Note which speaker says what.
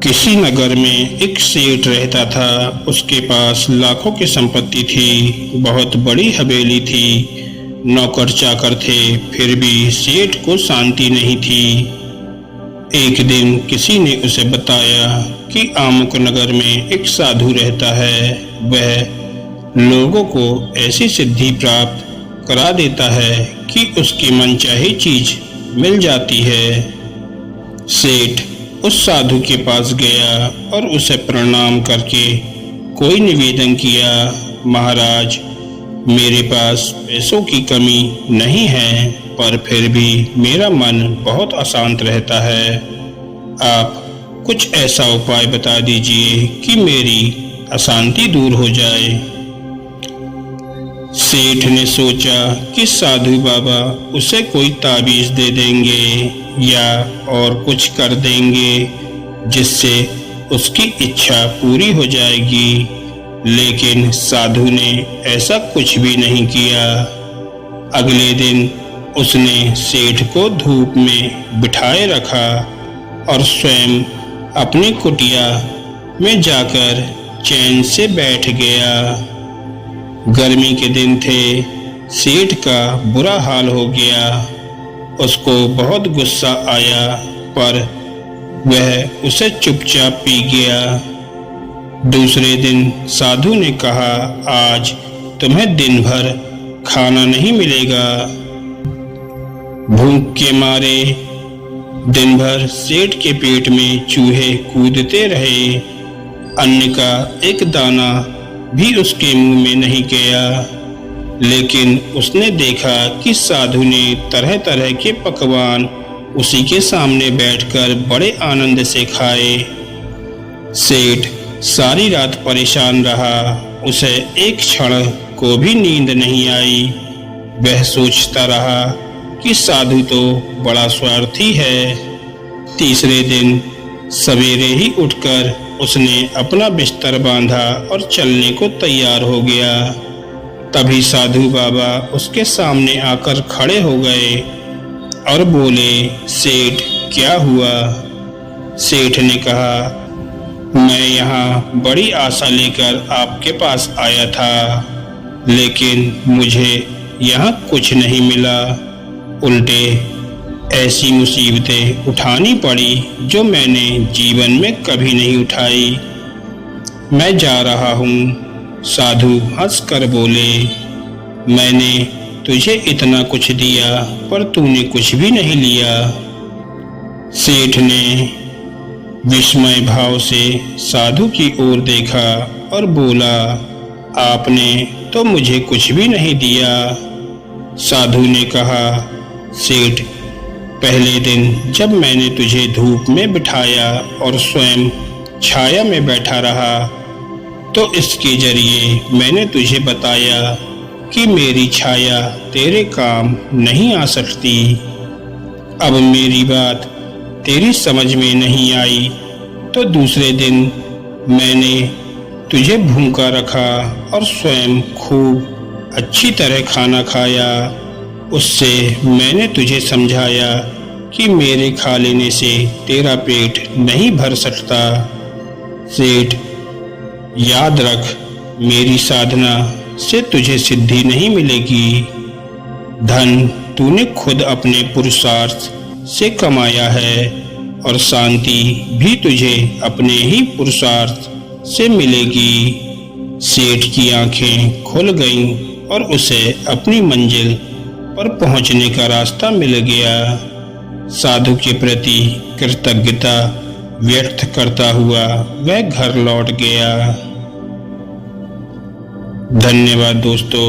Speaker 1: किसी नगर में एक सेठ रहता था। उसके पास लाखों की संपत्ति थी, बहुत बड़ी हवेली थी, नौकर चाकर थे, फिर भी सेठ को शांति नहीं थी। एक दिन किसी ने उसे बताया कि आमुक नगर में एक साधु रहता है। वह लोगों को ऐसी सिद्धि प्राप्त करा देता है कि उसकी मनचाही चीज मिल जाती है। सेठ उस साधु के पास गया और उसे प्रणाम करके कोई निवेदन किया, महाराज, मेरे पास पैसों की कमी नहीं है, पर फिर भी मेरा मन बहुत अशांत रहता है। आप कुछ ऐसा उपाय बता दीजिए कि मेरी अशांति दूर हो जाए। सेठ ने सोचा कि साधु बाबा उसे कोई ताबीज दे देंगे या और कुछ कर देंगे जिससे उसकी इच्छा पूरी हो जाएगी, लेकिन साधु ने ऐसा कुछ भी नहीं किया। अगले दिन उसने सेठ को धूप में बिठाए रखा और स्वयं अपनी कुटिया में जाकर चैन से बैठ गया। गर्मी के दिन थे। सेठ का बुरा हाल हो गया। उसको बहुत गुस्सा आया, पर वह उसे चुपचाप पी गया। दूसरे दिन साधु ने कहा, आज तुम्हें दिन भर खाना नहीं मिलेगा। भूख के मारे दिन भर सेठ के पेट में चूहे कूदते रहे। अन्न का एक दाना भी उसके मुंह में नहीं गया। लेकिन उसने देखा कि साधु ने तरह तरह के पकवान उसी के सामने बैठकर बड़े आनंद से खाए। सेठ सारी रात परेशान रहा। उसे एक क्षण को भी नींद नहीं आई। वह सोचता रहा कि साधु तो बड़ा स्वार्थी है। तीसरे दिन सवेरे ही उठकर उसने अपना बिस्तर बांधा और चलने को तैयार हो गया। तभी साधु बाबा उसके सामने आकर खड़े हो गए और बोले, सेठ, क्या हुआ? सेठ ने कहा, मैं यहाँ बड़ी आशा लेकर आपके पास आया था, लेकिन मुझे यहाँ कुछ नहीं मिला। उल्टे ऐसी मुसीबतें उठानी पड़ी जो मैंने जीवन में कभी नहीं उठाई। मैं जा रहा हूँ। साधु हंसकर बोले, मैंने तुझे इतना कुछ दिया, पर तूने कुछ भी नहीं लिया। सेठ ने विस्मय भाव से साधु की ओर देखा और बोला, आपने तो मुझे कुछ भी नहीं दिया। साधु ने कहा, सेठ, पहले दिन जब मैंने तुझे धूप में बिठाया और स्वयं छाया में बैठा रहा, तो इसके जरिए मैंने तुझे बताया कि मेरी छाया तेरे काम नहीं आ सकती। अब मेरी बात तेरी समझ में नहीं आई, तो दूसरे दिन मैंने तुझे भूखा रखा और स्वयं खूब अच्छी तरह खाना खाया। उससे मैंने तुझे समझाया कि मेरे खा लेने से तेरा पेट नहीं भर सकता। सेठ, याद रख, मेरी साधना से तुझे सिद्धि नहीं मिलेगी। धन तूने खुद अपने पुरुषार्थ से कमाया है और शांति भी तुझे अपने ही पुरुषार्थ से मिलेगी। सेठ की आंखें खुल गईं और उसे अपनी मंजिल पर पहुंचने का रास्ता मिल गया। साधु के प्रति कृतज्ञता व्यक्त करता हुआ वह घर लौट गया। धन्यवाद दोस्तों।